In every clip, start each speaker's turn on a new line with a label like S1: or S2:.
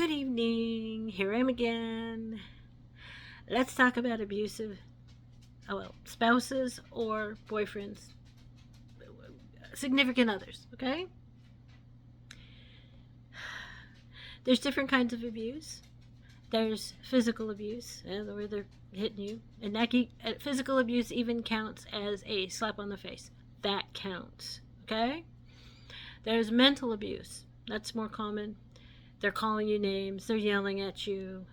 S1: Good evening. Here I am again. Let's talk about abusive, spouses or boyfriends, significant others, okay? There's different kinds of abuse. There's physical abuse, where they're hitting you. And physical abuse even counts as a slap on the face. That counts, okay? There's mental abuse. That's more common. They're calling you names. They're yelling at you.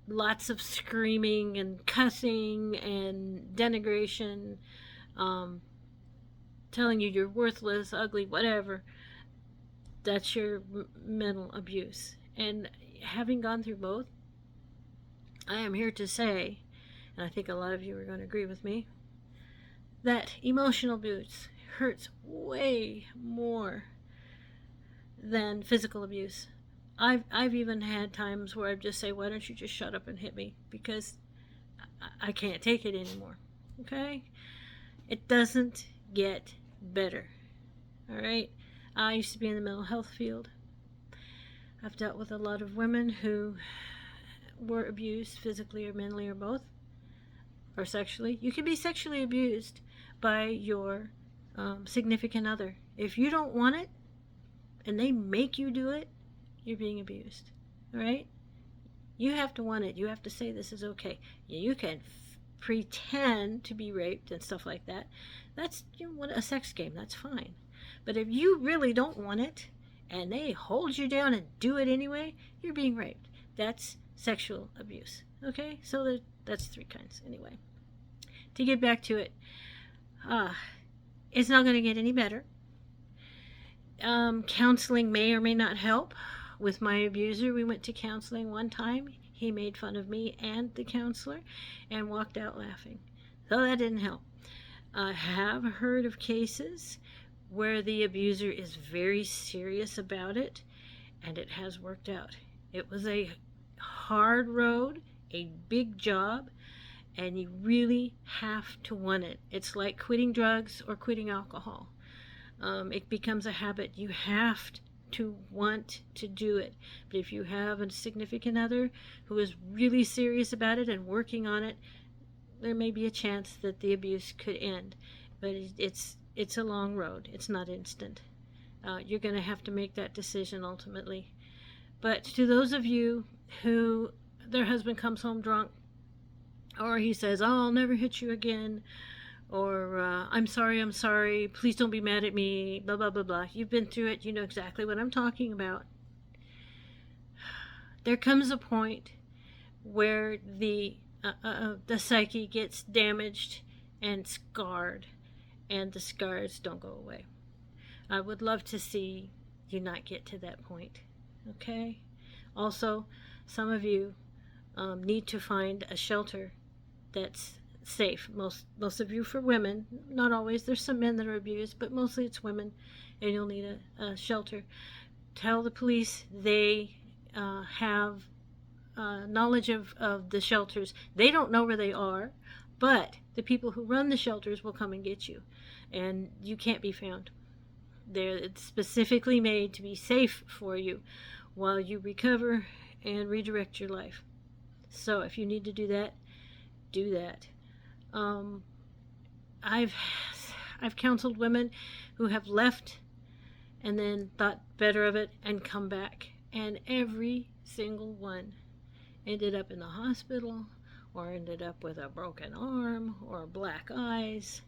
S1: Lots of screaming and cussing and denigration. Telling you you're worthless, ugly, whatever. That's your mental abuse. And having gone through both, I am here to say, and I think a lot of you are going to agree with me, that emotional abuse hurts way more than physical abuse. I've even had times where I just say, why don't you just shut up and hit me, because I can't take it anymore. Okay? It doesn't get better. All right? I used to be in the mental health field. I've dealt with a lot of women who were abused physically or mentally or both, or sexually. You can be sexually abused by your significant other. If you don't want it and they make you do it, you're being abused. All right? You have to want it. You have to say this is okay. You can pretend to be raped and stuff like that. That's a sex game. That's fine. But if you really don't want it and they hold you down and do it anyway, you're being raped. That's sexual abuse. Okay? So that's 3 kinds anyway. To get back to it, it's not going to get any better. Counseling may or may not help. With my abuser, we went to counseling one time. He made fun of me and the counselor and walked out laughing. So that didn't help. I have heard of cases where the abuser is very serious about it, and it has worked out. It was a hard road, a big job, and you really have to want it. It's like quitting drugs or quitting alcohol. It becomes a habit. You have to want to do it. But if you have a significant other who is really serious about it and working on it, there may be a chance that the abuse could end. But it's a long road. It's not instant. You're going to have to make that decision ultimately. But to those of you who their husband comes home drunk, or he says, oh, I'll never hit you again, or I'm sorry, please don't be mad at me, blah, blah, blah, blah. You've been through it. You know exactly what I'm talking about. There comes a point where the psyche gets damaged and scarred, and the scars don't go away. I would love to see you not get to that point. Okay? Also, some of you need to find a shelter that's safe. Most of you for women, not always. There's some men that are abused, but mostly it's women, and you'll need a shelter. Tell the police they have knowledge of the shelters. They don't know where they are, but the people who run the shelters will come and get you, and you can't be found. It's specifically made to be safe for you while you recover and redirect your life. So if you need to do that, do that. I've counseled women who have left and then thought better of it and come back, and every single one ended up in the hospital or ended up with a broken arm or black eyes.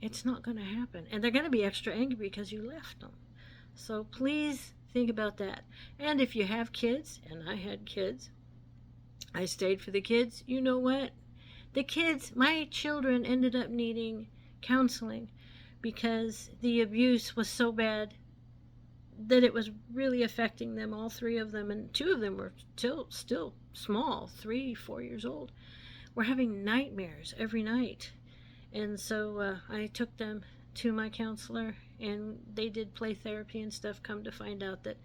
S1: It's not going to happen, and they're going to be extra angry because you left them. So please think about that. And if you have kids, and I had kids, I stayed for the kids. You know what? My children ended up needing counseling because the abuse was so bad that it was really affecting them, all 3 of them, and 2 of them were still small, 3-4 years old, were having nightmares every night. And so I took them to my counselor, and they did play therapy and stuff. Come to find out that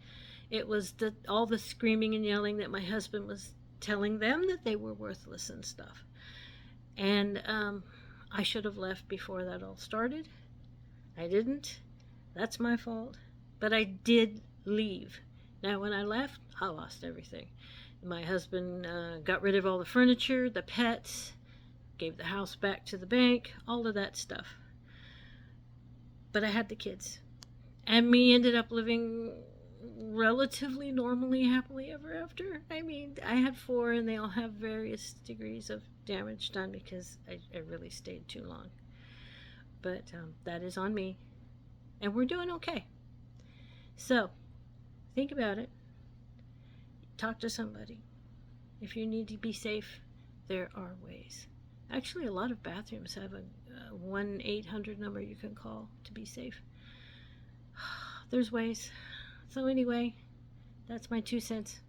S1: it was all the screaming and yelling that my husband was telling them that they were worthless and stuff. And I should have left before that all started. I didn't. That's my fault. But I did leave. Now, when I left, I lost everything. My husband got rid of all the furniture, the pets, gave the house back to the bank, all of that stuff. But I had the kids. And me ended up living relatively normally, happily ever after. I mean, I had 4 and they all have various degrees of damage done because I really stayed too long. But that is on me. And we're doing okay. So, think about it. Talk to somebody. If you need to be safe, there are ways. Actually, a lot of bathrooms have a 1-800 number you can call to be safe. There's ways. So anyway, that's my 2 cents.